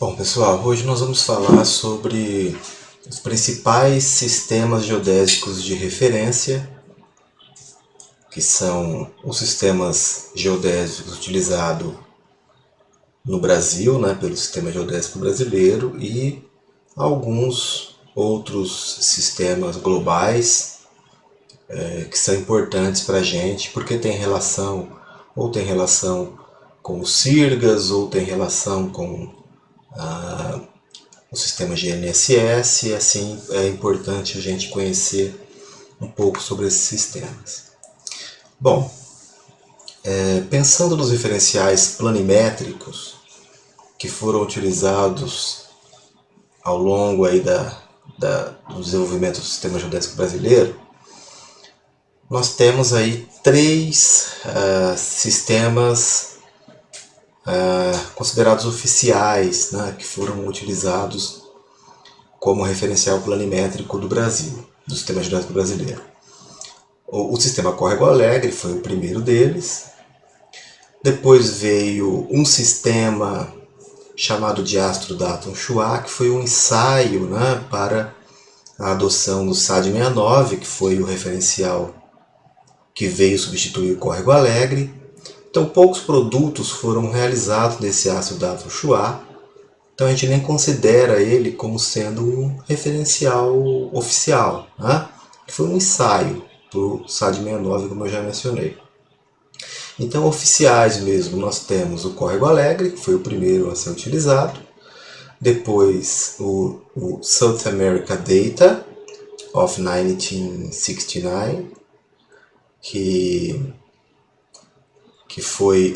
Bom, pessoal, hoje nós vamos falar sobre os principais sistemas geodésicos de referência, que são os sistemas geodésicos utilizados no Brasil, pelo Sistema Geodésico Brasileiro, e alguns outros sistemas globais que são importantes para a gente, porque tem relação com os CIRGAS, ou tem relação com o sistema GNSS, e assim é importante a gente conhecer um pouco sobre esses sistemas. Bom, pensando nos referenciais planimétricos que foram utilizados ao longo aí do desenvolvimento do sistema geodésico brasileiro, nós temos aí três sistemas considerados oficiais, que foram utilizados como referencial planimétrico do Brasil, do sistema geodésico brasileiro. O sistema Córrego Alegre foi o primeiro deles. Depois veio um sistema chamado de Astrodatum Chuá, que foi um ensaio para a adoção do SAD-69, que foi o referencial que veio substituir o Córrego Alegre. Então, poucos produtos foram realizados nesse Astrodatum Chuá, então a gente nem considera ele como sendo um referencial oficial, que foi um ensaio para o SAD-69, como eu já mencionei. Então, oficiais mesmo, nós temos o Córrego Alegre, que foi o primeiro a ser utilizado. Depois, o South America Data of 1969, que foi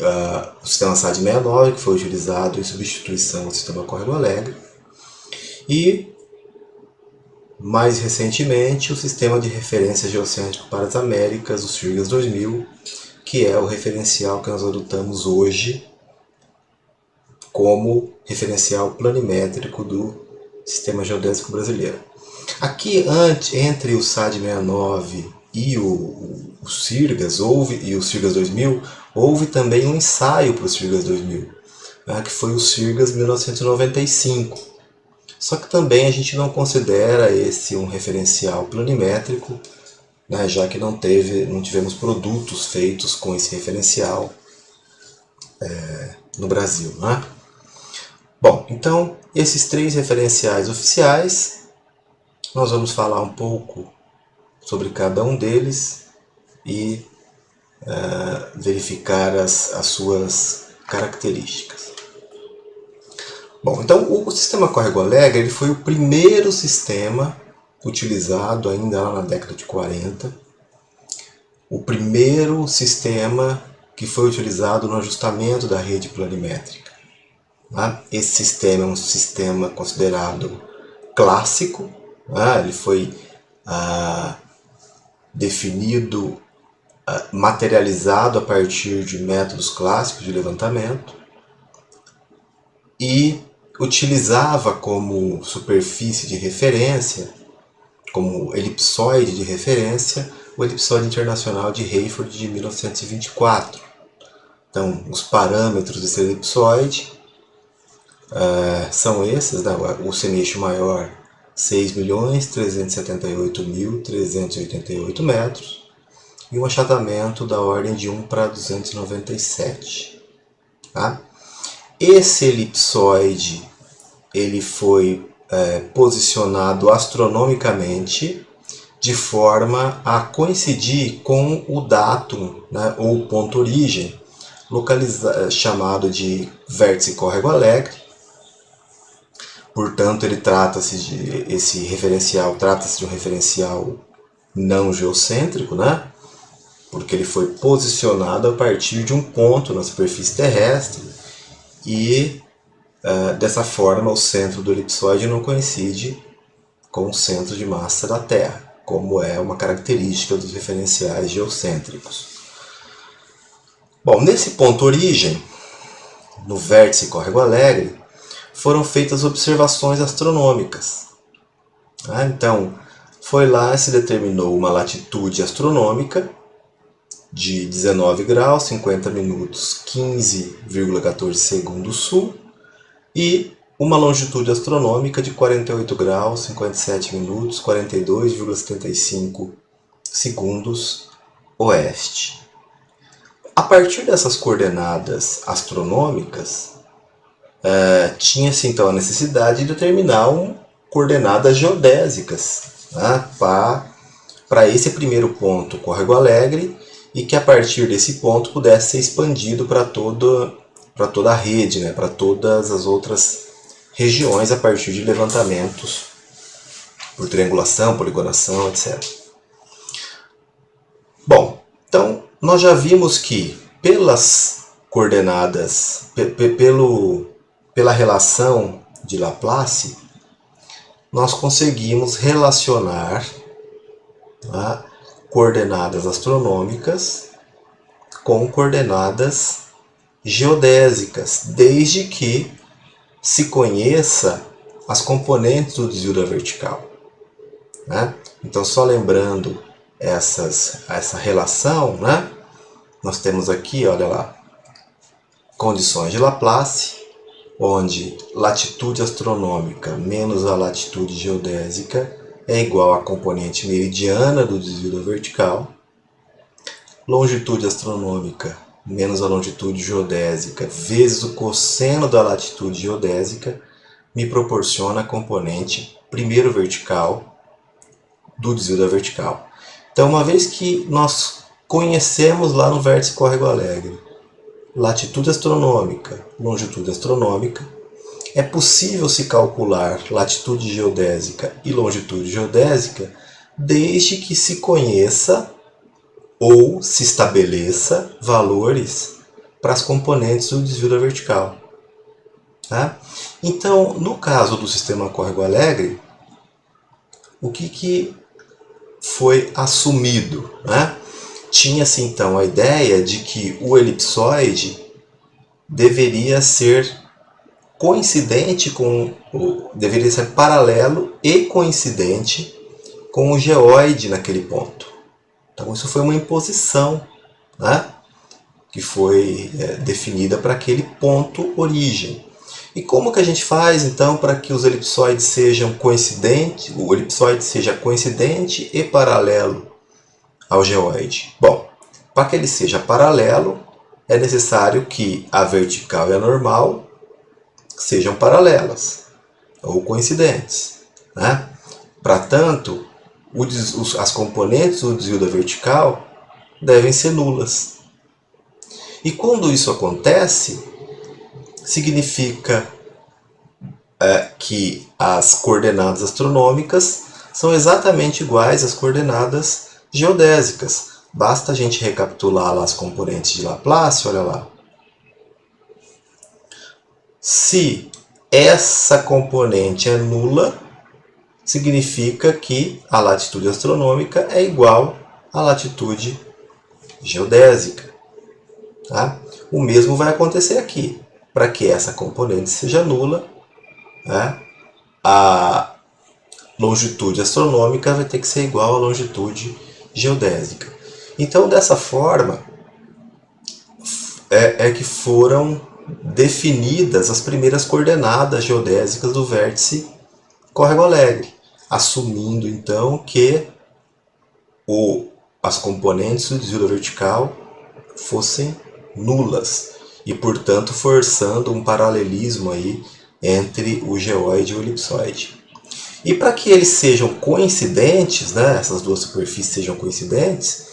o sistema SAD-69, que foi utilizado em substituição do sistema Córrego Alegre. E, mais recentemente, o sistema de referência geocêntrico para as Américas, o CIRGAS 2000, que é o referencial que nós adotamos hoje como referencial planimétrico do sistema geodésico brasileiro. Aqui, entre o SAD-69 e o CIRGAS, e o CIRGAS 2000, houve também um ensaio para o CIRGAS 2000, que foi o CIRGAS 1995. Só que também a gente não considera esse um referencial planimétrico, já que não tivemos produtos feitos com esse referencial no Brasil. Bom, então, esses três referenciais oficiais, nós vamos falar um pouco sobre cada um deles e verificar as suas características. Bom, então o sistema Córrego Alegre ele foi o primeiro sistema utilizado ainda lá na década de 40, o primeiro sistema que foi utilizado no ajustamento da rede planimétrica. Esse sistema é um sistema considerado clássico, ele foi definido, materializado a partir de métodos clássicos de levantamento e utilizava como superfície de referência, como elipsoide de referência, o elipsoide internacional de Hayford de 1924. Então, os parâmetros desse elipsoide são esses, o semieixo maior 6.378.388 metros e um achatamento da ordem de 1 para 297. Esse elipsoide ele foi posicionado astronomicamente de forma a coincidir com o datum, ou ponto origem, chamado de vértice Córrego Alegre. Portanto, esse referencial trata-se de um referencial não geocêntrico, porque ele foi posicionado a partir de um ponto na superfície terrestre e dessa forma o centro do elipsoide não coincide com o centro de massa da Terra, como é uma característica dos referenciais geocêntricos. Bom, nesse ponto origem, no vértice Córrego Alegre, foram feitas observações astronômicas. Então, foi lá se determinou uma latitude astronômica de 19 graus, 50 minutos, 15,14 segundos sul, e uma longitude astronômica de 48 graus, 57 minutos, 42,75 segundos oeste. A partir dessas coordenadas astronômicas, tinha-se então a necessidade de determinar coordenadas geodésicas, né, para esse primeiro ponto, Córrego Alegre, e que a partir desse ponto pudesse ser expandido para toda a rede, né, para todas as outras regiões a partir de levantamentos por triangulação, poligonação, etc. Bom, então nós já vimos que pelas coordenadas, pela relação de Laplace, nós conseguimos relacionar, tá, coordenadas astronômicas com coordenadas geodésicas, desde que se conheça as componentes do desvio da vertical, né? Então, só lembrando essa relação, né? Nós temos aqui, olha lá, condições de Laplace, onde latitude astronômica menos a latitude geodésica é igual à componente meridiana do desvio da vertical. Longitude astronômica menos a longitude geodésica vezes o cosseno da latitude geodésica me proporciona a componente primeiro vertical do desvio da vertical. Então, uma vez que nós conhecemos lá no vértice Córrego Alegre latitude astronômica, longitude astronômica, é possível se calcular latitude geodésica e longitude geodésica desde que se conheça ou se estabeleça valores para as componentes do desvio da vertical. Tá? Então, no caso do sistema Córrego Alegre, o que foi assumido, né? Tinha-se então a ideia de que o elipsoide deveria ser deveria ser paralelo e coincidente com o geóide naquele ponto. Então isso foi uma imposição, né, que foi definida para aquele ponto origem. E como que a gente faz então para que os elipsoides sejam coincidentes, o elipsoide seja coincidente e paralelo ao geóide? Bom, para que ele seja paralelo, é necessário que a vertical e a normal sejam paralelas ou coincidentes, né? Para tanto, as componentes do desvio da vertical devem ser nulas. E quando isso acontece, significa que as coordenadas astronômicas são exatamente iguais às coordenadas geodésicas. Basta a gente recapitular lá as componentes de Laplace, olha lá. Se essa componente é nula, significa que a latitude astronômica é igual à latitude geodésica. Tá? O mesmo vai acontecer aqui. Para que essa componente seja nula, né, a longitude astronômica vai ter que ser igual à longitude geodésica. Então, dessa forma, é que foram definidas as primeiras coordenadas geodésicas do vértice Córrego Alegre, assumindo então que as componentes do desvio da vertical fossem nulas e, portanto, forçando um paralelismo aí entre o geóide e o elipsoide. E para que eles sejam coincidentes, né, essas duas superfícies sejam coincidentes,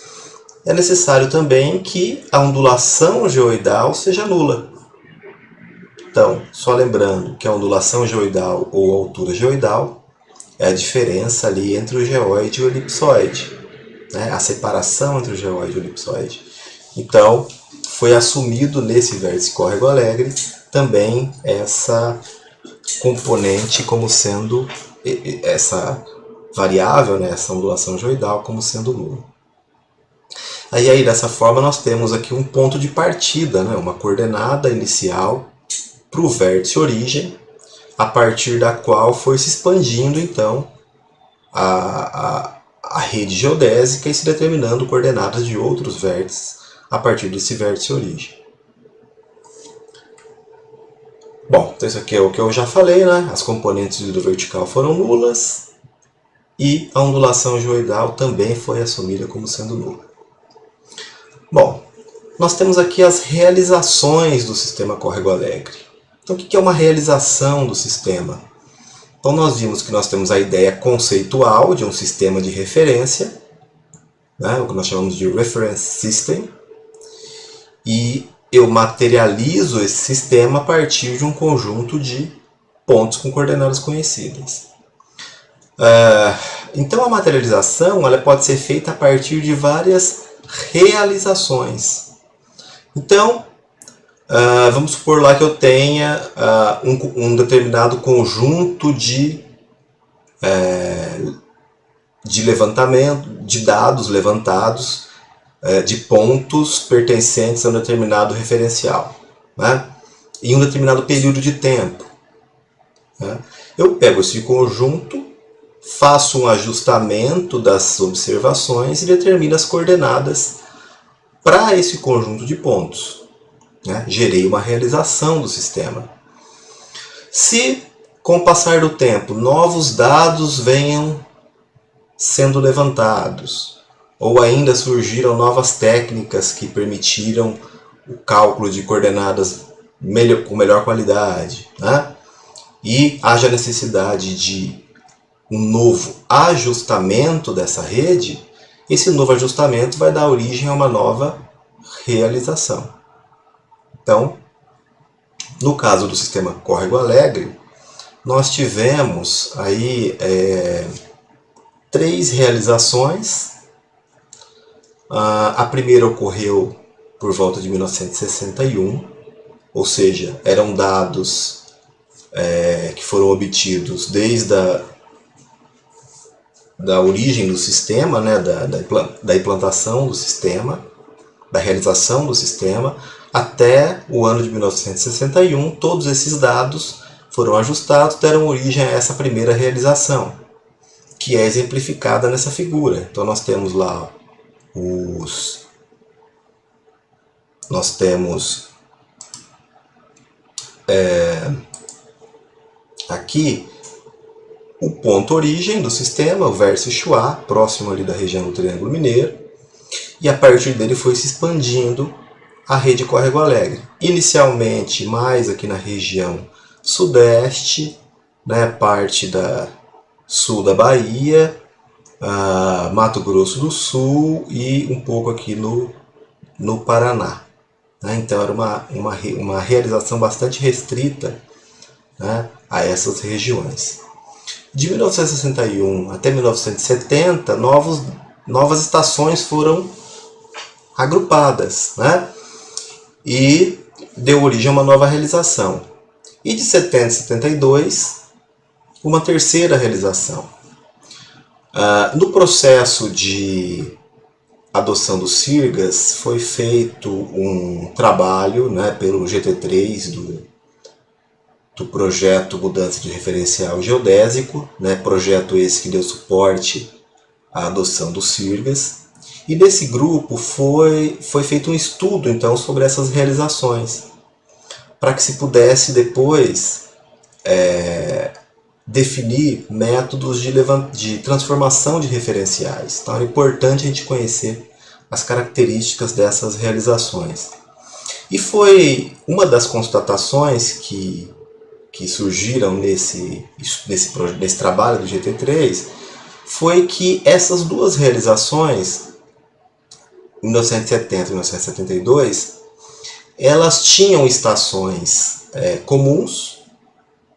é necessário também que a ondulação geoidal seja nula. Então, só lembrando que a ondulação geoidal ou altura geoidal é a diferença ali entre o geóide e o elipsoide, né, a separação entre o geóide e o elipsoide. Então, foi assumido nesse vértice Córrego Alegre também essa componente como sendo, essa variável, né, essa ondulação geoidal como sendo nula. Aí dessa forma nós temos aqui um ponto de partida, né, uma coordenada inicial para o vértice origem, a partir da qual foi se expandindo então a rede geodésica e se determinando coordenadas de outros vértices a partir desse vértice origem. Bom, então isso aqui é o que eu já falei, né? As componentes do vertical foram nulas e a ondulação geoidal também foi assumida como sendo nula. Bom, nós temos aqui as realizações do sistema Córrego Alegre. Então, o que é uma realização do sistema? Então, nós vimos que nós temos a ideia conceitual de um sistema de referência, né, o que nós chamamos de reference system, e eu materializo esse sistema a partir de um conjunto de pontos com coordenadas conhecidas. Então, a materialização ela pode ser feita a partir de várias realizações. Então, vamos supor lá que eu tenha um determinado conjunto de levantamento, de dados levantados, de pontos pertencentes a um determinado referencial, né? Em um determinado período de tempo. Né? Eu pego esse conjunto, faço um ajustamento das observações e determino as coordenadas para esse conjunto de pontos. Né? Gerei uma realização do sistema. Se, com o passar do tempo, novos dados venham sendo levantados, ou ainda surgiram novas técnicas que permitiram o cálculo de coordenadas com melhor qualidade, né? E haja necessidade de um novo ajustamento dessa rede, esse novo ajustamento vai dar origem a uma nova realização. Então, no caso do sistema Córrego Alegre, nós tivemos aí 3 realizações. A primeira ocorreu por volta de 1961, ou seja, eram dados que foram obtidos desde da origem do sistema, né, da implantação do sistema, da realização do sistema, até o ano de 1961, todos esses dados foram ajustados, deram origem a essa primeira realização, que é exemplificada nessa figura. Então nós temos lá nós temos aqui o ponto origem do sistema, o vértice Chuá, próximo ali da região do Triângulo Mineiro, e a partir dele foi se expandindo a rede Córrego Alegre. Inicialmente mais aqui na região sudeste, né, parte sul da Bahia, Mato Grosso do Sul e um pouco aqui no Paraná. Né? Então era uma realização bastante restrita, né, a essas regiões. De 1961 até 1970, novas estações foram agrupadas, né? E deu origem a uma nova realização. E de 70 a 72, uma terceira realização. No processo de adoção dos CIRGAs, foi feito um trabalho, né, pelo GT3 do projeto Mudança de Referencial Geodésico, né, projeto esse que deu suporte à adoção dos CIRGAs. E nesse grupo foi feito um estudo então sobre essas realizações, para que se pudesse depois definir métodos de transformação de referenciais. Então é importante a gente conhecer as características dessas realizações. E foi uma das constatações que surgiram nesse trabalho do GT3, foi que essas duas realizações, 1970 e 1972, elas tinham estações comuns,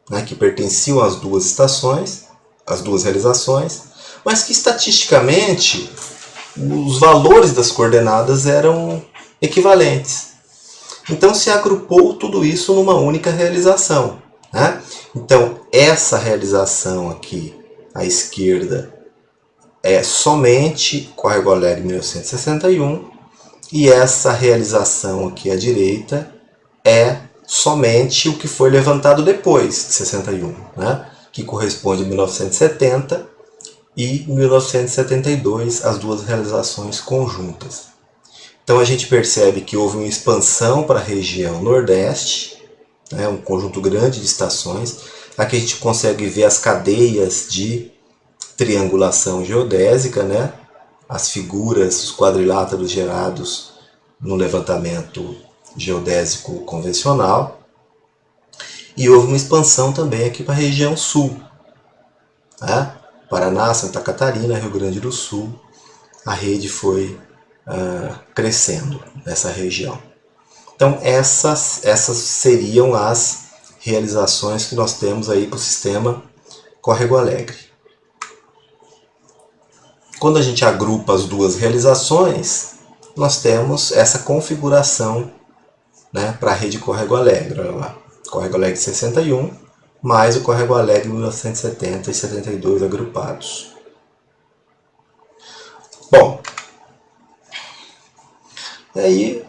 né, que pertenciam às duas estações, às duas realizações, mas que estatisticamente os valores das coordenadas eram equivalentes. Então se agrupou tudo isso numa única realização. Né? Então essa realização aqui à esquerda é somente Córrego Alegre 1961 e essa realização aqui à direita é somente o que foi levantado depois de 61, né? Que corresponde a 1970 e 1972, as duas realizações conjuntas. Então a gente percebe que houve uma expansão para a região Nordeste, né, um conjunto grande de estações. Aqui a gente consegue ver as cadeias de triangulação geodésica, né, as figuras, os quadriláteros gerados no levantamento geodésico convencional. E houve uma expansão também aqui para a região sul, né? Paraná, Santa Catarina, Rio Grande do Sul. A rede foi crescendo nessa região. Então essas seriam as realizações que nós temos aí para o sistema Córrego Alegre. Quando a gente agrupa as duas realizações, nós temos essa configuração, né, para a rede Córrego Alegre. Olha lá, Córrego Alegre 61, mais o Córrego Alegre 1970 e 72 agrupados. Bom, aí,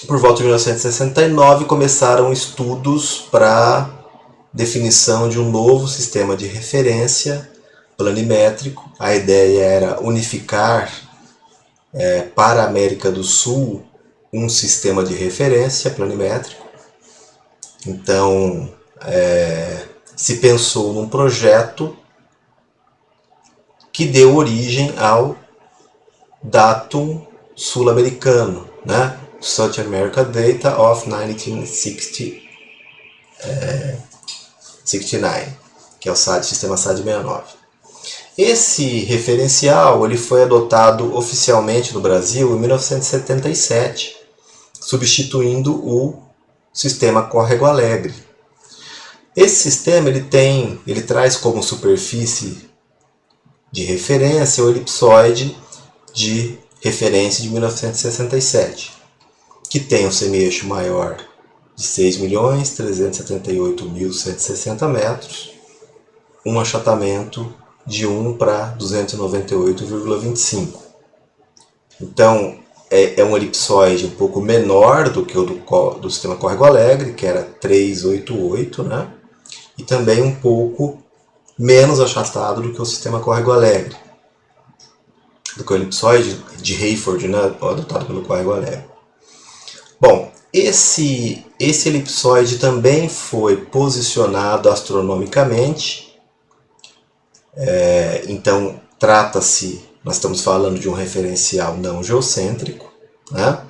por volta de 1969, começaram estudos para definição de um novo sistema de referência planimétrico. A ideia era unificar para a América do Sul um sistema de referência planimétrico. Então, se pensou num projeto que deu origem ao Datum sul-americano, né? South America Data of 1969, que é o sistema SAD-69. Esse referencial ele foi adotado oficialmente no Brasil em 1977, substituindo o sistema Córrego Alegre. Esse sistema ele traz como superfície de referência o elipsoide de referência de 1967, que tem um semi-eixo maior de 6.378.160 metros, um achatamento de 1 para 298,25. Então, é um elipsoide um pouco menor do que o do sistema Córrego Alegre, que era 388, né? E também um pouco menos achatado do que o sistema Córrego Alegre, do que o elipsoide de Hayford, né, adotado pelo Córrego Alegre. Bom, esse elipsoide também foi posicionado astronomicamente. Então, nós estamos falando de um referencial não geocêntrico, né?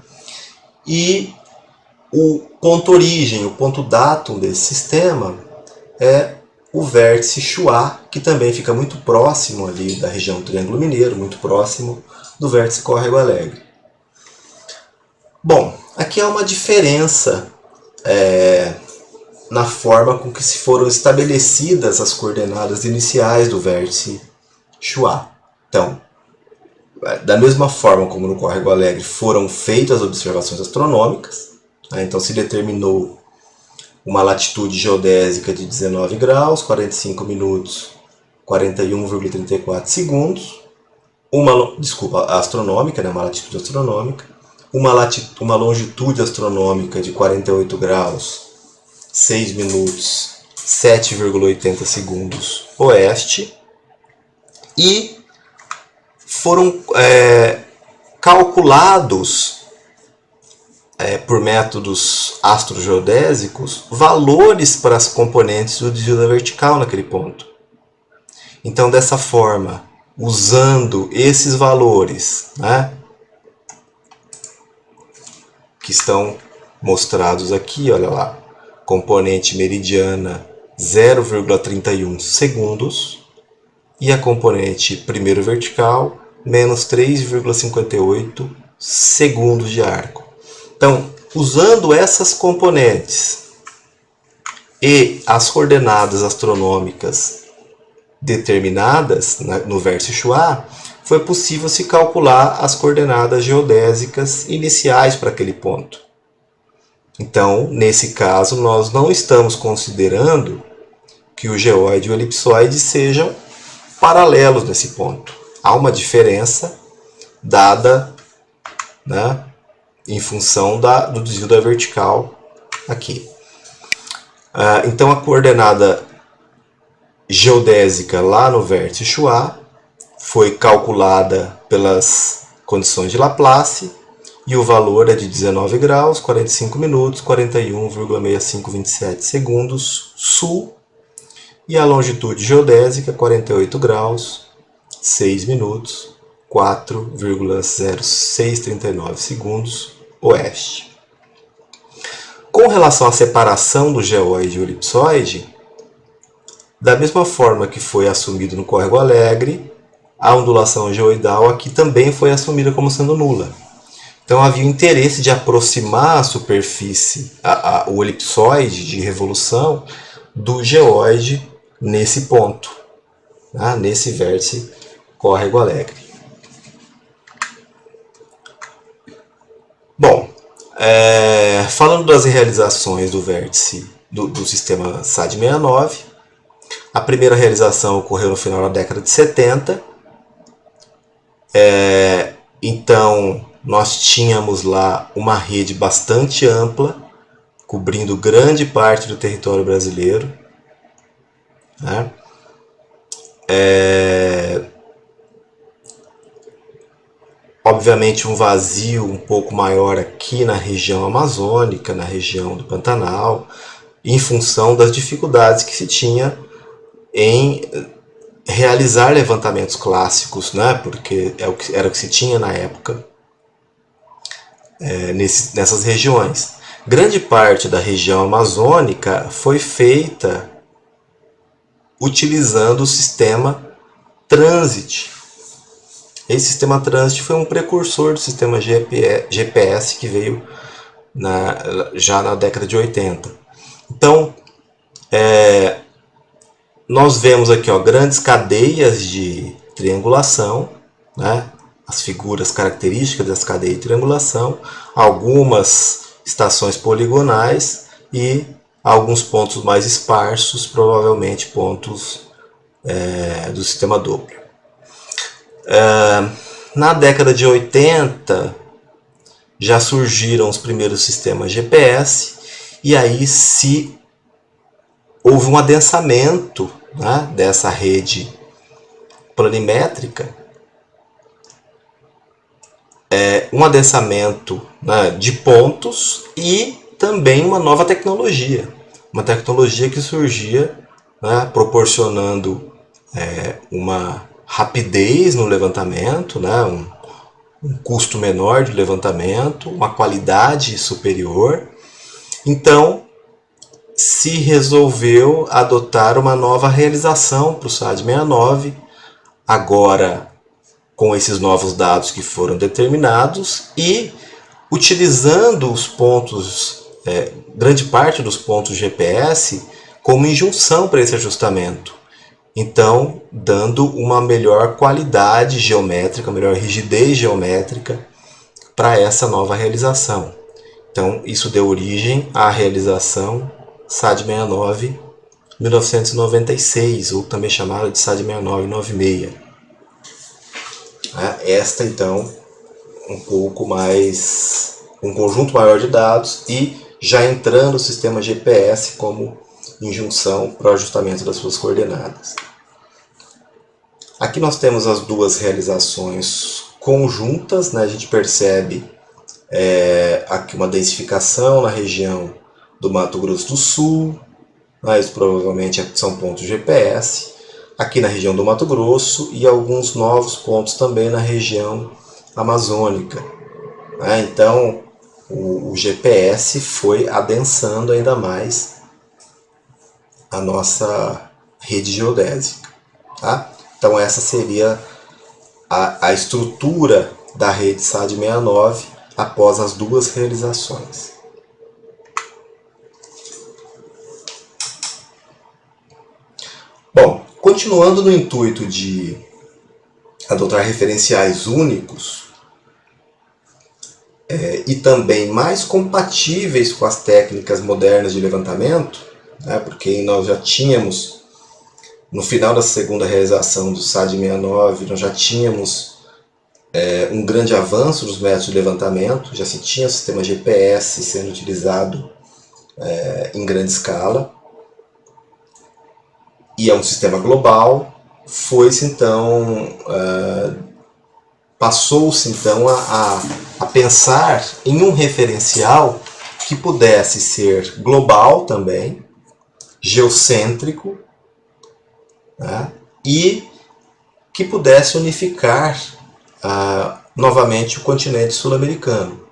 E o ponto origem, o ponto datum desse sistema é o vértice Chuá, que também fica muito próximo ali da região do Triângulo Mineiro, muito próximo do vértice Córrego Alegre. Bom, aqui há uma diferença na forma com que se foram estabelecidas as coordenadas iniciais do vértice Chuá. Então, da mesma forma como no Córrego Alegre foram feitas as observações astronômicas, né? Então se determinou uma latitude geodésica de 19 graus, 45 minutos, 41,34 segundos, astronômica, né? Uma latitude astronômica, uma longitude astronômica de 48 graus, 6 minutos, 7,80 segundos oeste, e foram calculados por métodos astrogeodésicos valores para as componentes do desvio da vertical naquele ponto. Então, dessa forma, usando esses valores, né, que estão mostrados aqui, olha lá, componente meridiana 0,31 segundos e a componente primeiro vertical menos 3,58 segundos de arco. Então, usando essas componentes e as coordenadas astronômicas determinadas no vértice Chuá, foi possível se calcular as coordenadas geodésicas iniciais para aquele ponto. Então, nesse caso, nós não estamos considerando que o geóide e o elipsoide sejam paralelos nesse ponto. Há uma diferença dada, né, em função do desvio da vertical aqui. Então a coordenada geodésica lá no vértice Chuá foi calculada pelas condições de Laplace, e o valor é de 19 graus, 45 minutos, 41,6527 segundos sul, e a longitude geodésica 48 graus, 6 minutos, 4,0639 segundos oeste. Com relação à separação do geóide e o elipsoide, da mesma forma que foi assumido no Córrego Alegre, a ondulação geoidal aqui também foi assumida como sendo nula. Então havia o interesse de aproximar a superfície, o elipsoide de revolução, do geóide nesse ponto, né, nesse vértice Córrego Alegre. Bom, falando das realizações do vértice do sistema SAD-69, a primeira realização ocorreu no final da década de 70. Então, nós tínhamos lá uma rede bastante ampla, cobrindo grande parte do território brasileiro, né? Obviamente um vazio um pouco maior aqui na região amazônica, na região do Pantanal, em função das dificuldades que se tinha em realizar levantamentos clássicos, né? Porque era o que se tinha na época nessas regiões. Grande parte da região amazônica foi feita utilizando o sistema Transit. Esse sistema Transit foi um precursor do sistema GPS que veio já na década de 80. Então, nós vemos aqui grandes cadeias de triangulação, né? As figuras características dessa cadeia de triangulação, algumas estações poligonais e alguns pontos mais esparsos, provavelmente pontos do sistema Doppler. Na década de 80 já surgiram os primeiros sistemas GPS e aí houve um adensamento, né, dessa rede planimétrica, um adensamento, né, de pontos e também uma nova tecnologia, uma tecnologia que surgia, né, proporcionando uma rapidez no levantamento, né, um custo menor de levantamento, uma qualidade superior. Então, se resolveu adotar uma nova realização para o SAD-69, agora com esses novos dados que foram determinados e utilizando os pontos, grande parte dos pontos GPS, como injunção para esse ajustamento. Então, dando uma melhor qualidade geométrica, melhor rigidez geométrica para essa nova realização. Então, isso deu origem à realização SAD-69 1996, ou também chamada de SAD-6996. Esta, então, um pouco mais, um conjunto maior de dados e já entrando o sistema GPS como injunção para o ajustamento das suas coordenadas. Aqui nós temos as duas realizações conjuntas, né? A gente percebe aqui uma densificação na região do Mato Grosso do Sul, mas provavelmente são pontos GPS, aqui na região do Mato Grosso e alguns novos pontos também na região amazônica. Então o GPS foi adensando ainda mais a nossa rede geodésica. Tá? Então essa seria a estrutura da rede SAD-69 após as duas realizações. Bom, continuando no intuito de adotar referenciais únicos e também mais compatíveis com as técnicas modernas de levantamento, né, porque nós já tínhamos, no final da segunda realização do SAD-69, nós já tínhamos um grande avanço nos métodos de levantamento, já se tinha o sistema GPS sendo utilizado em grande escala, e é um sistema global. Foi-se então passou-se então a pensar em um referencial que pudesse ser global também, geocêntrico, né, e que pudesse unificar novamente o continente sul-americano.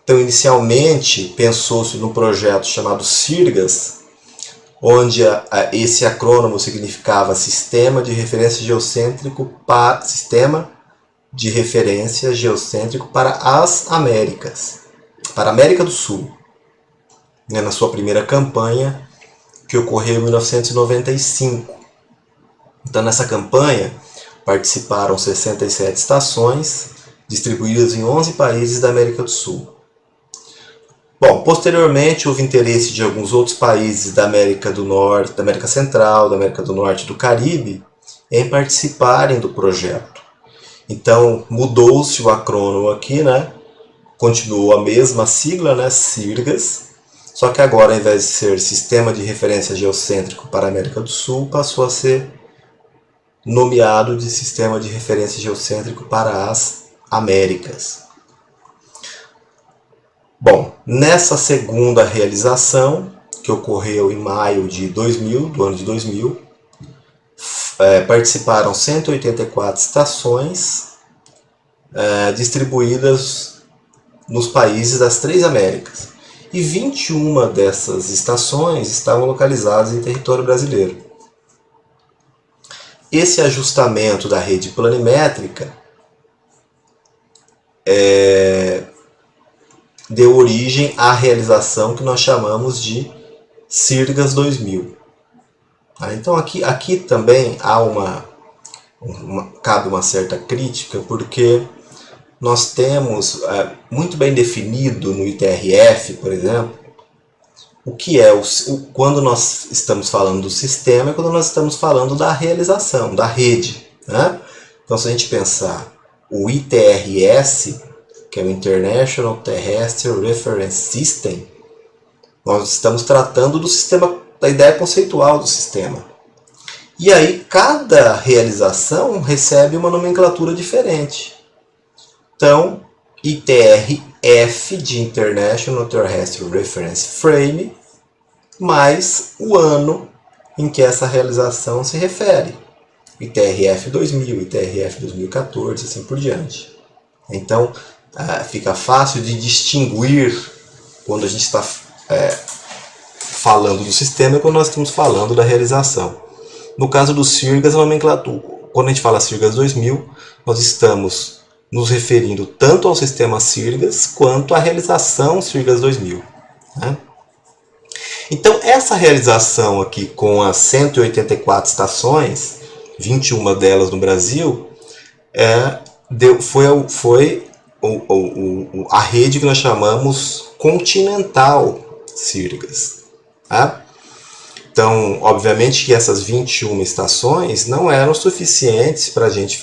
Então, inicialmente, pensou-se num projeto chamado SIRGAS, onde esse acrônimo significava Sistema de Referência Geocêntrico para as Américas, para a América do Sul, né, na sua primeira campanha, que ocorreu em 1995. Então, nessa campanha, participaram 67 estações, distribuídas em 11 países da América do Sul. Bom, posteriormente houve interesse de alguns outros países da América do Norte, da América Central, da América do Norte e do Caribe em participarem do projeto. Então, mudou-se o acrônimo aqui, né? Continuou a mesma sigla, né? SIRGAS, só que agora, ao invés de ser Sistema de Referência Geocêntrico para a América do Sul, passou a ser nomeado de Sistema de Referência Geocêntrico para as Américas. Bom, nessa segunda realização, que ocorreu em maio de 2000, do ano de 2000, participaram 184 estações distribuídas nos países das 3 Américas. E 21 dessas estações estavam localizadas em território brasileiro. Esse ajustamento da rede planimétrica deu origem à realização que nós chamamos de SIRGAS 2000. Então aqui também há cabe uma certa crítica, porque nós temos muito bem definido no ITRF, por exemplo, o que é quando nós estamos falando do sistema e quando nós estamos falando da realização, da rede, né? Então, se a gente pensar o ITRS, que é o International Terrestrial Reference System, nós estamos tratando do sistema, da ideia conceitual do sistema. E aí, cada realização recebe uma nomenclatura diferente. Então, ITRF de International Terrestrial Reference Frame, mais o ano em que essa realização se refere. ITRF 2000, ITRF 2014, assim por diante. Então, fica fácil de distinguir quando a gente está falando do sistema e quando nós estamos falando da realização. No caso do SIRGAS, a nomenclatura, quando a gente fala SIRGAS 2000, nós estamos nos referindo tanto ao sistema SIRGAS quanto à realização SIRGAS 2000. Né? Então, essa realização aqui com as 184 estações, 21 delas no Brasil, foi a rede que nós chamamos continental SIRGAS. Tá? Então, obviamente que essas 21 estações não eram suficientes para a gente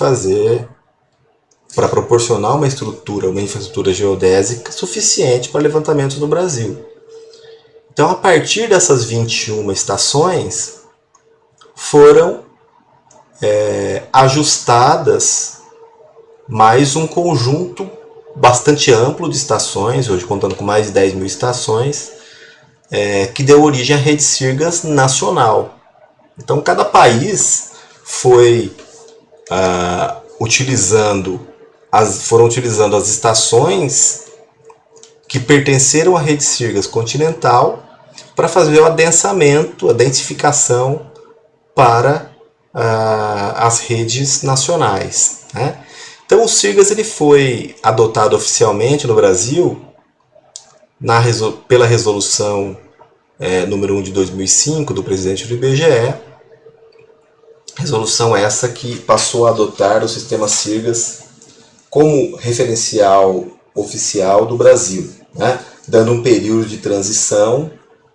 para proporcionar uma infraestrutura geodésica suficiente para levantamento no Brasil. Então, a partir dessas 21 estações, foram ajustadas mais um conjunto bastante amplo de estações, hoje contando com mais de 10 mil estações, que deu origem à rede SIRGAS nacional. Então, cada país foi foram utilizando as estações que pertenceram à rede SIRGAS continental para fazer o adensamento, a densificação para as redes nacionais. Né? Então, o SIRGAS ele foi adotado oficialmente no Brasil pela resolução número 1 de 2005 do presidente do IBGE, resolução essa que passou a adotar o sistema SIRGAS como referencial oficial do Brasil, né? Dando um período de transição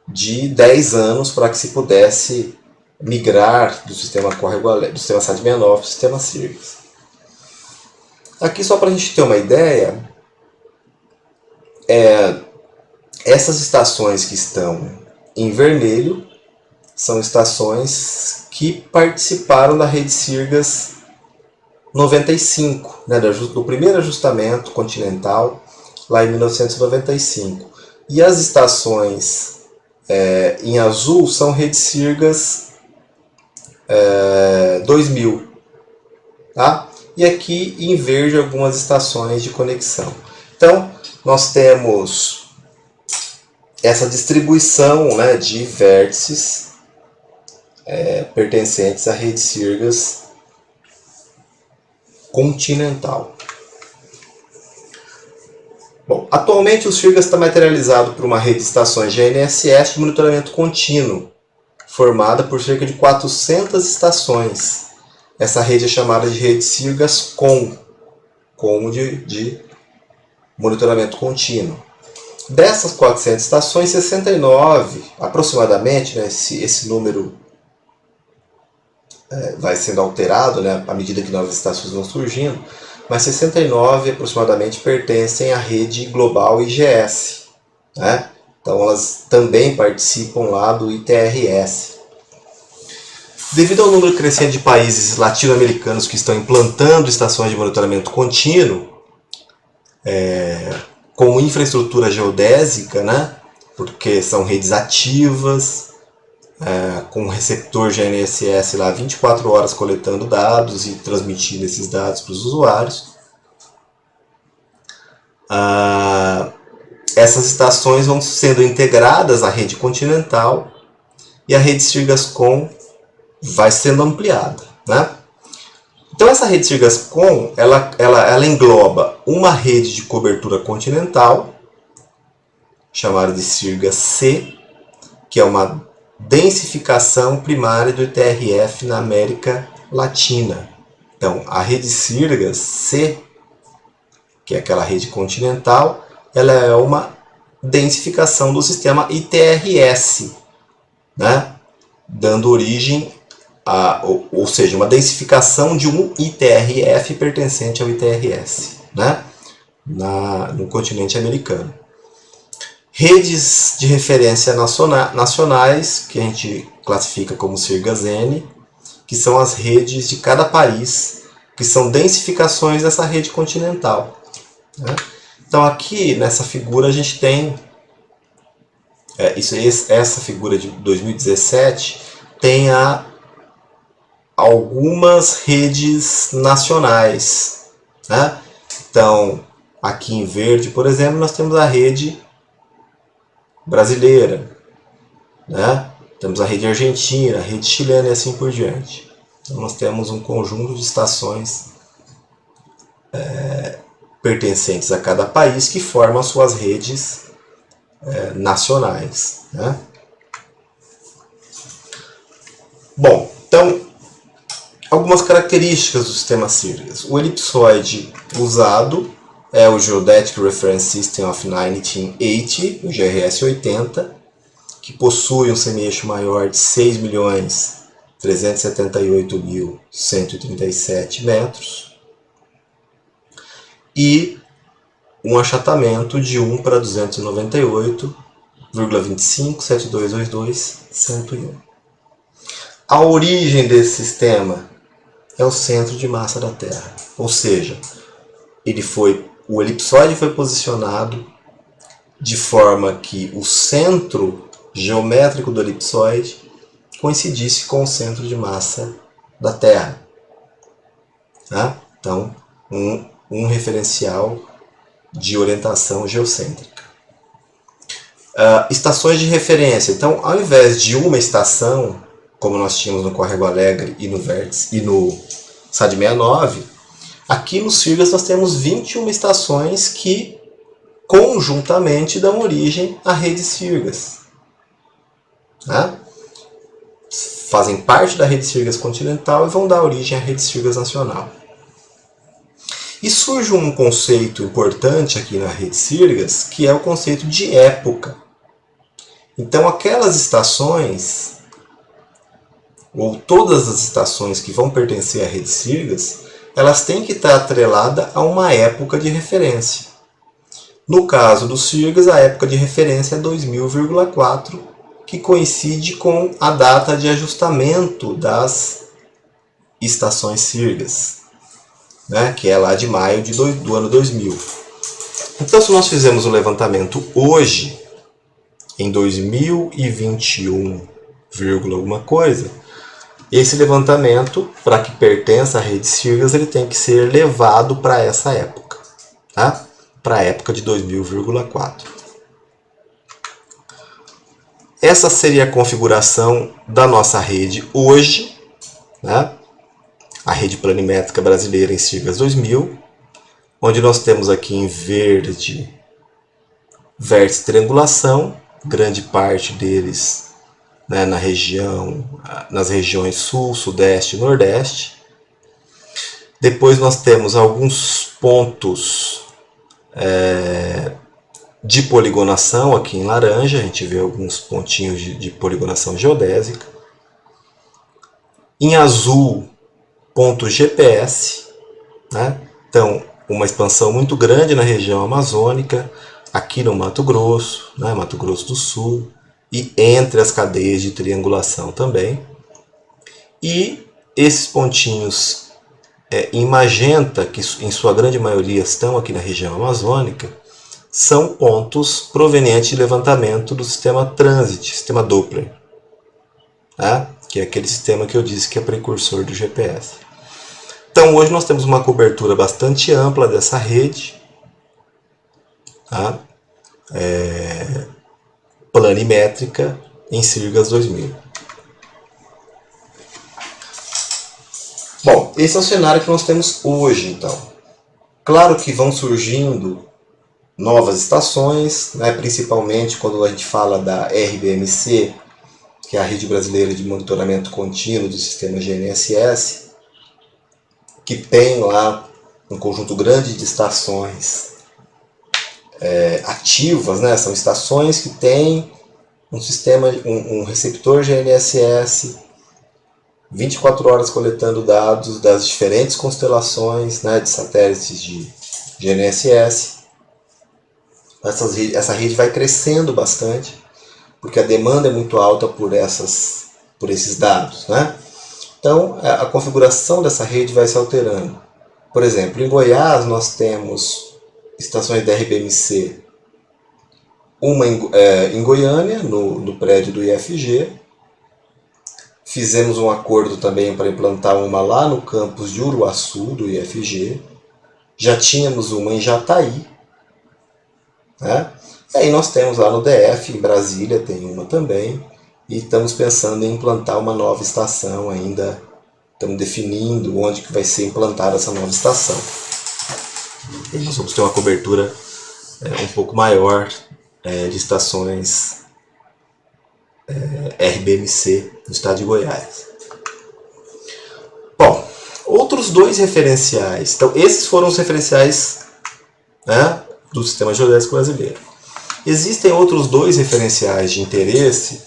de 10 anos para que se pudesse migrar do sistema do sistema SAT-69 para o sistema SIRGAS. Aqui, só para a gente ter uma ideia, essas estações que estão em vermelho são estações que participaram da rede SIRGAS 1995, né, do primeiro ajustamento continental, lá em 1995. E as estações em azul são redes Sirgas 2000. Tá? E aqui em verde algumas estações de conexão. Então, nós temos essa distribuição, né, de vértices pertencentes à rede Sirgas continental. Bom, atualmente o Sirgas está materializado por uma rede de estações GNSS de monitoramento contínuo, formada por cerca de 400 estações. Essa rede é chamada de rede Sirgas como de monitoramento contínuo. Dessas 400 estações, 69 aproximadamente, né, esse número vai sendo alterado, né, à medida que novas estações vão surgindo, mas 69 aproximadamente pertencem à rede global IGS. Né? Então elas também participam lá do ITRS. Devido ao número crescente de países latino-americanos que estão implantando estações de monitoramento contínuo, com infraestrutura geodésica, né? Porque são redes ativas, com receptor GNSS lá 24 horas coletando dados e transmitindo esses dados para os usuários. Essas estações vão sendo integradas à rede continental e a rede Sirgas-Com vai sendo ampliada. Né? Então essa rede Sirgas-Com ela engloba uma rede de cobertura continental, chamada de Sirgas-C, que é uma densificação primária do ITRF na América Latina. Então, a rede Sirgas-C, que é aquela rede continental, ela é uma densificação do sistema ITRS, né? Dando origem ou seja, uma densificação de um ITRF pertencente ao ITRS, né? No continente americano. Redes de referência nacionais, que a gente classifica como Sirgas-N, que são as redes de cada país, que são densificações dessa rede continental. Né? Então aqui nessa figura a gente tem, essa figura de 2017 tem algumas redes nacionais. Né? Então aqui em verde, por exemplo, nós temos a rede brasileira, né? Temos a rede argentina, a rede chilena e assim por diante. Então nós temos um conjunto de estações pertencentes a cada país que formam suas redes nacionais. Né? Bom, então algumas características do sistema Sirgas. O elipsoide usado é o Geodetic Reference System of 1980, o GRS-80, que possui um semi-eixo maior de 6.378.137 metros e um achatamento de 1 para 298,25, 7222, 101. A origem desse sistema é o centro de massa da Terra, ou seja, o elipsoide foi posicionado de forma que o centro geométrico do elipsoide coincidisse com o centro de massa da Terra. Tá? Então, um referencial de orientação geocêntrica. Estações de referência. Então, ao invés de uma estação, como nós tínhamos no Córrego Alegre e no Vértice e no SAD 69, aqui no Sirgas nós temos 21 estações que conjuntamente dão origem à rede Sirgas. Né? Fazem parte da rede Sirgas continental e vão dar origem à rede Sirgas nacional. E surge um conceito importante aqui na rede Sirgas, que é o conceito de época. Então aquelas estações, ou todas as estações que vão pertencer à rede Sirgas, elas têm que estar atreladas a uma época de referência. No caso do Sirgas, a época de referência é 2000,4, que coincide com a data de ajustamento das estações Sirgas. né, que é lá de maio do ano 2000. Então, se nós fizermos o levantamento hoje, em 2021, alguma coisa, esse levantamento, para que pertença à rede Sirgas, ele tem que ser levado para essa época, tá? Para a época de 2000,4. Essa seria a configuração da nossa rede hoje, né? A rede planimétrica brasileira em Sirgas 2000, onde nós temos aqui em verde vértice de triangulação, grande parte deles, né, nas regiões sul, sudeste e nordeste. Depois nós temos alguns pontos de poligonação aqui em laranja, a gente vê alguns pontinhos de poligonação geodésica. Em azul, ponto GPS, né? Então, uma expansão muito grande na região amazônica, aqui no Mato Grosso, né? Mato Grosso do Sul, e entre as cadeias de triangulação também. E esses pontinhos em magenta, que em sua grande maioria estão aqui na região amazônica, são pontos provenientes de levantamento do sistema Transit, sistema Doppler, tá? Que é aquele sistema que eu disse que é precursor do GPS. Então hoje nós temos uma cobertura bastante ampla dessa rede, tá? Planimétrica em Sirgas 2000. Bom, esse é o cenário que nós temos hoje, então. Claro que vão surgindo novas estações, né, principalmente quando a gente fala da RBMC, que é a Rede Brasileira de Monitoramento Contínuo do Sistema GNSS, que tem lá um conjunto grande de estações ativas, né? São estações que têm um sistema, um receptor GNSS 24 horas coletando dados das diferentes constelações, né, de satélites de GNSS. Essa rede vai crescendo bastante, porque a demanda é muito alta por esses dados, né? Então, a configuração dessa rede vai se alterando. Por exemplo, em Goiás nós temos estações da RBMC, uma em Goiânia, no prédio do IFG. Fizemos um acordo também para implantar uma lá no campus de Uruaçu, do IFG. Já tínhamos uma em Jataí, né? E aí nós temos lá no DF, em Brasília, tem uma também. E estamos pensando em implantar uma nova estação ainda. Estamos definindo onde que vai ser implantada essa nova estação. E nós vamos ter uma cobertura um pouco maior de estações RBMC no estado de Goiás. Bom, outros dois referenciais. Então, esses foram os referenciais, né, do Sistema Geodésico Brasileiro. Existem outros dois referenciais de interesse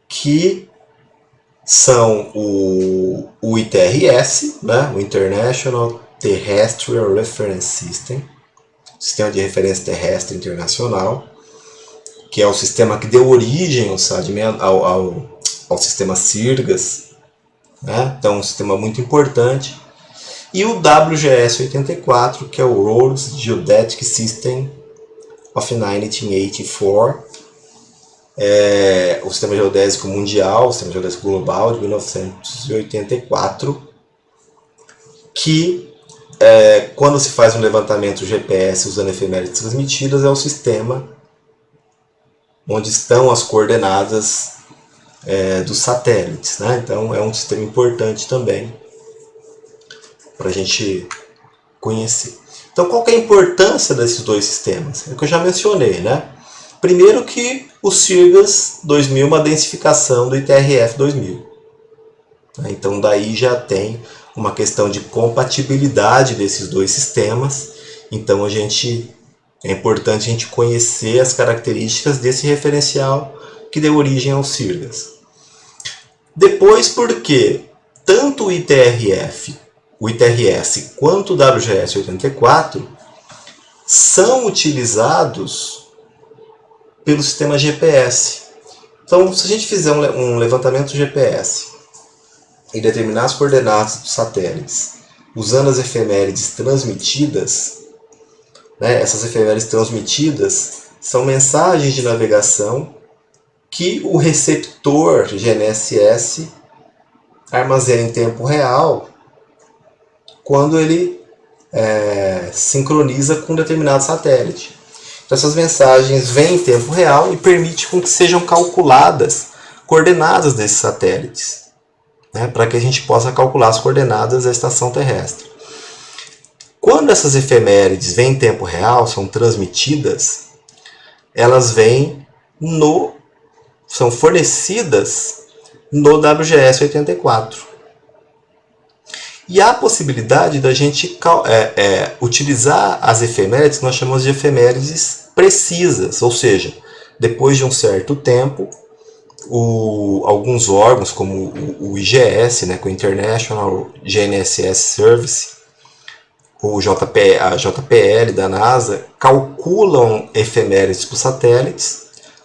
que são o ITRS, né, o International Terrestrial Reference System, Sistema de Referência Terrestre Internacional, que é o sistema que deu origem ao sistema Sirgas, né? Então, um sistema muito importante. E o WGS-84, que é o World Geodetic System of 1984, o Sistema Geodésico Mundial, o Sistema Geodésico Global de 1984, que quando se faz um levantamento GPS usando efemérides transmitidas, é o sistema onde estão as coordenadas dos satélites, né? Então é um sistema importante também para a gente conhecer. Então qual que é a importância desses dois sistemas? É o que eu já mencionei, né? Primeiro que o Sirgas 2000 é uma densificação do ITRF 2000. Então daí já tem uma questão de compatibilidade desses dois sistemas. Então é importante a gente conhecer as características desse referencial que deu origem ao Sirgas. Depois, porque tanto o ITRS quanto o WGS-84 são utilizados pelo sistema GPS. Então, se a gente fizer um levantamento GPS e determinar as coordenadas dos satélites usando as efemérides transmitidas, né, essas efemérides transmitidas são mensagens de navegação que o receptor GNSS armazena em tempo real quando ele sincroniza com um determinado satélite. Então essas mensagens vêm em tempo real e permite com que sejam calculadas coordenadas desses satélites, né, para que a gente possa calcular as coordenadas da estação terrestre. Quando essas efemérides vêm em tempo real, são transmitidas, elas são fornecidas no WGS 84. E há a possibilidade da gente utilizar as efemérides que nós chamamos de efemérides precisas, ou seja, depois de um certo tempo, alguns órgãos, como o IGS, né, com o International GNSS Service, a JPL da NASA, calculam efemérides para os satélites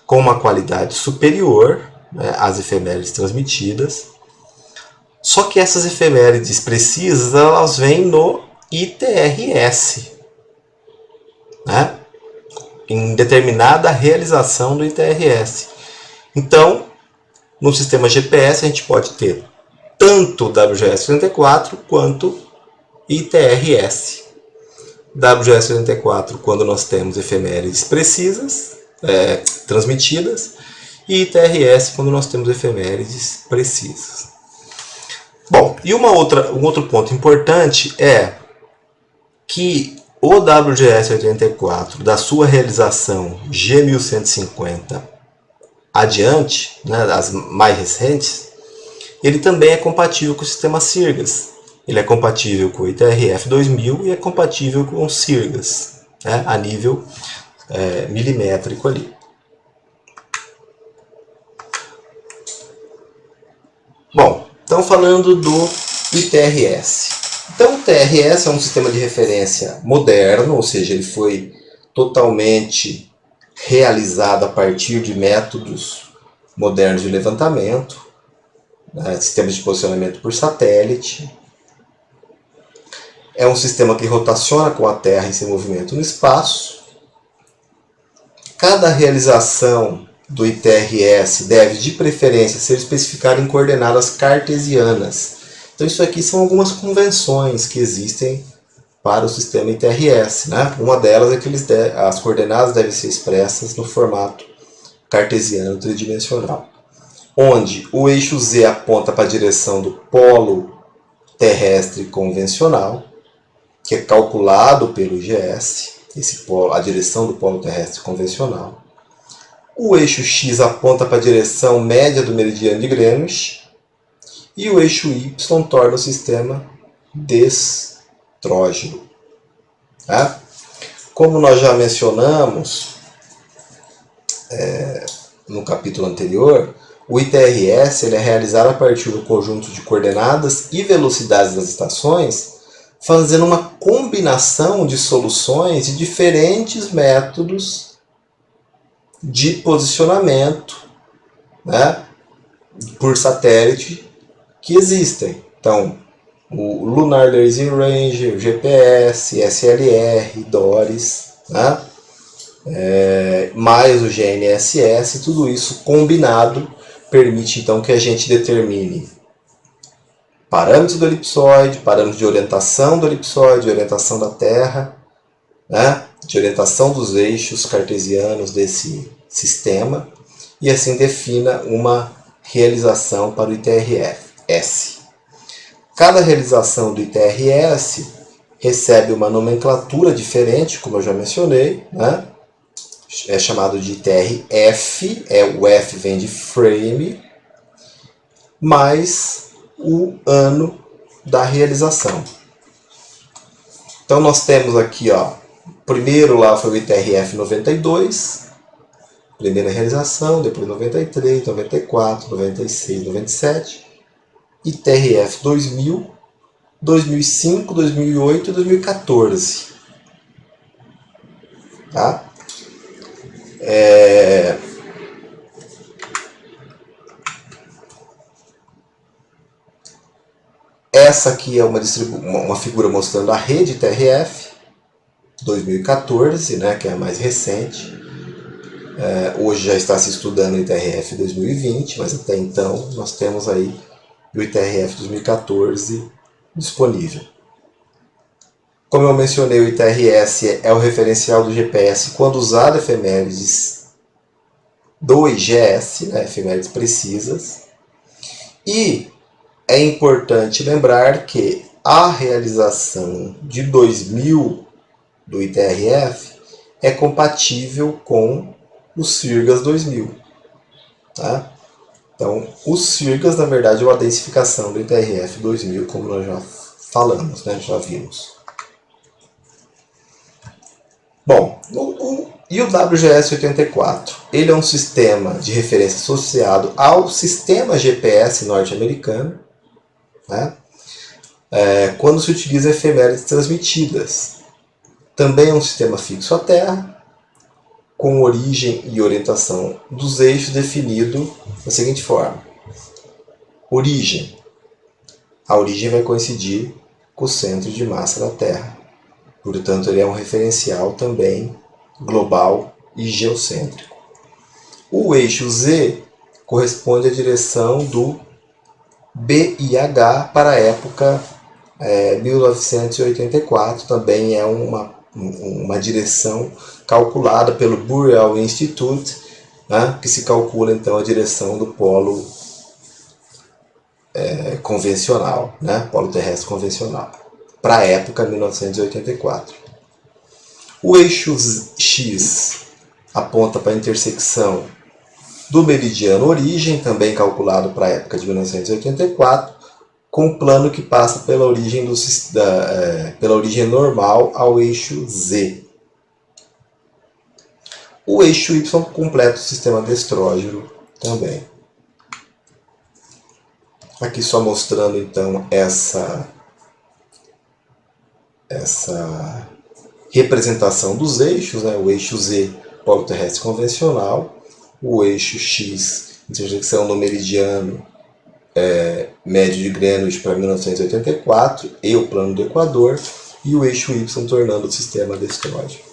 com uma qualidade superior, né, às efemérides transmitidas. Só que essas efemérides precisas, elas vêm no ITRS, né, em determinada realização do ITRS. Então, no sistema GPS, a gente pode ter tanto WGS 34 quanto ITRS. WGS 34 quando nós temos efemérides precisas, transmitidas, e ITRS quando nós temos efemérides precisas. Bom, e um outro ponto importante é que o WGS 84, da sua realização G1150 adiante, né, as mais recentes, ele também é compatível com o sistema Sirgas. Ele é compatível com o ITRF 2000 e é compatível com o Sirgas, né, a nível milimétrico ali. Bom, então falando do ITRS. Então o TRS é um sistema de referência moderno, ou seja, ele foi totalmente realizado a partir de métodos modernos de levantamento, né, sistemas de posicionamento por satélite. É um sistema que rotaciona com a Terra em seu movimento no espaço. Cada realização do ITRS deve, de preferência, ser especificada em coordenadas cartesianas. Então isso aqui são algumas convenções que existem para o sistema ITRS, né? Uma delas é que as coordenadas devem ser expressas no formato cartesiano tridimensional, onde o eixo Z aponta para a direção do polo terrestre convencional, que é calculado pelo IGS, a direção do polo terrestre convencional. O eixo X aponta para a direção média do meridiano de Greenwich, e o eixo Y torna o sistema destrógeno. Tá? Como nós já mencionamos no capítulo anterior, o ITRS ele é realizado a partir do conjunto de coordenadas e velocidades das estações, fazendo uma combinação de soluções de diferentes métodos de posicionamento, né, por satélite que existem. Então, o Lunar Laser Range, o GPS, SLR, DORIS, né, mais o GNSS, tudo isso combinado permite então que a gente determine parâmetros do elipsoide, parâmetros de orientação do elipsoide, de orientação da Terra, né, de orientação dos eixos cartesianos desse sistema, e assim defina uma realização para o ITRS. Cada realização do ITRS recebe uma nomenclatura diferente, como eu já mencionei, né? É chamado de ITRF, o F vem de frame, mais o ano da realização. Então nós temos aqui, ó, primeiro lá foi o ITRF 92, primeira realização, depois 93, 94, 96, 97, ITRF 2000, 2005, 2008 e 2014. Tá? Essa aqui é uma figura mostrando a rede TRF 2014, né, que é a mais recente. Hoje já está se estudando o ITRF 2020, mas até então nós temos aí o ITRF 2014 disponível. Como eu mencionei, o ITRS é o referencial do GPS quando usado efemérides do IGS, né, efemérides precisas. E é importante lembrar que a realização de 2000 do ITRF é compatível com o SIRGAS 2000. Tá? Então, o SIRGAS, na verdade, é uma densificação do ITRF 2000, como nós já falamos, né? Já vimos. Bom, e o WGS 84? Ele é um sistema de referência associado ao sistema GPS norte-americano, né? Quando se utiliza efemérides transmitidas. Também é um sistema fixo à Terra, com origem e orientação dos eixos definido da seguinte forma. Origem. A origem vai coincidir com o centro de massa da Terra. Portanto, ele é um referencial também global e geocêntrico. O eixo Z corresponde à direção do BIH para a época 1984. Também é uma direção calculada pelo Burial Institute, né, que se calcula então a direção do polo convencional, né, polo terrestre convencional, para a época 1984. O eixo X aponta para a intersecção do meridiano origem, também calculado para a época de 1984, com um plano que passa pela origem, pela origem normal ao eixo Z. O eixo Y completa o sistema destrógero também. Aqui só mostrando então essa representação dos eixos, né? O eixo Z, polo terrestre convencional, o eixo X, intersecção no meridiano médio de Greenwich para 1984 e o plano do Equador, e o eixo Y tornando o sistema destrógero.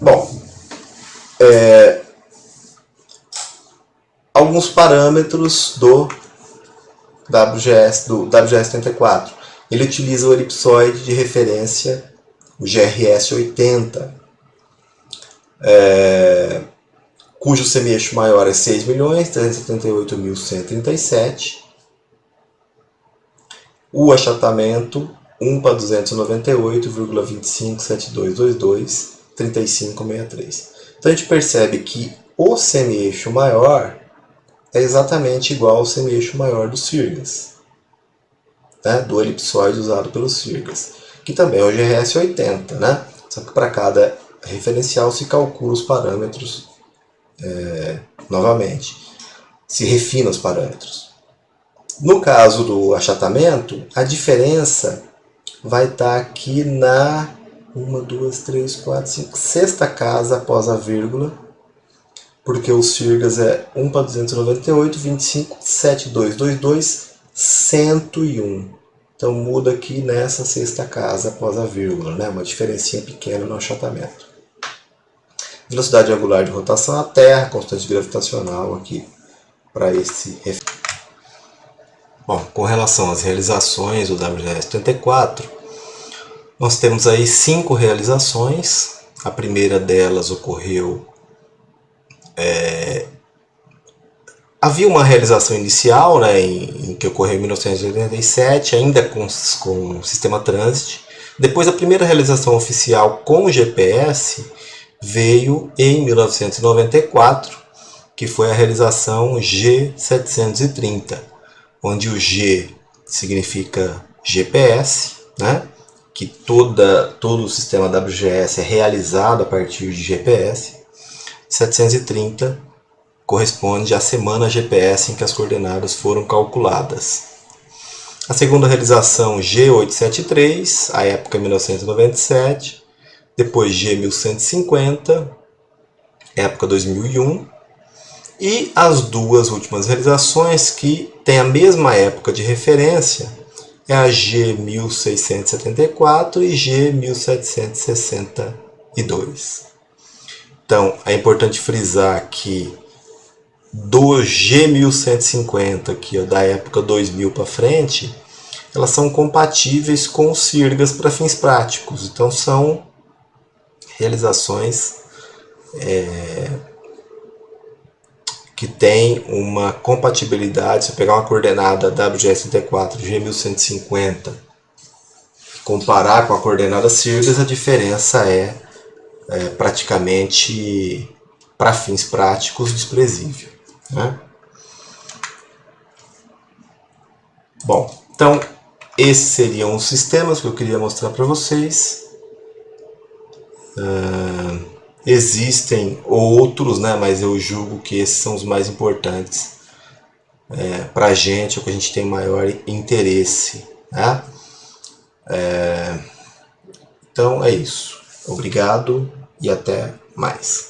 Bom, alguns parâmetros do WGS 74. Ele utiliza o elipsoide de referência, o GRS 80, cujo semi-eixo maior é 6.378.137. O achatamento 1 para 298,257222, 3563. Então a gente percebe que o semi-eixo maior é exatamente igual ao semi-eixo maior do SIRGAS, né, do elipsoide usado pelo SIRGAS, que também é o GRS 80, né? Só que para cada referencial se calcula os parâmetros novamente, se refina os parâmetros. No caso do achatamento, a diferença vai estar aqui na 6ª casa após a vírgula, porque o SIRGAS é 1 para 298, 25, 7222, 101. Então muda aqui nessa 6ª casa após a vírgula, né? Uma diferencinha pequena no achatamento. Velocidade angular de rotação à Terra, constante gravitacional aqui para esse referencial. Bom, com relação às realizações do WGS 74, nós temos aí 5 realizações. A primeira delas ocorreu... havia uma realização inicial, né, em que ocorreu em 1987, ainda com o sistema Transit. Depois, a primeira realização oficial com o GPS veio em 1994, que foi a realização G730, onde o G significa GPS, né? Que todo o sistema WGS é realizado a partir de GPS. 730 corresponde à semana GPS em que as coordenadas foram calculadas. A segunda realização G873, a época 1997, depois G1150, época 2001, E as duas últimas realizações que têm a mesma época de referência é a G1674 e G1762. Então, é importante frisar que do G1150, que é da época 2000 para frente, elas são compatíveis com os Sirgas para fins práticos. Então, são realizações que têm uma compatibilidade. Se eu pegar uma coordenada WGS34 G1150 e comparar com a coordenada Sirgas, a diferença é praticamente, para fins práticos, desprezível, né? Bom, então esses seriam os sistemas que eu queria mostrar para vocês. Existem outros, né, mas eu julgo que esses são os mais importantes para a gente, o que a gente tem maior interesse, né? Então é isso. Obrigado e até mais.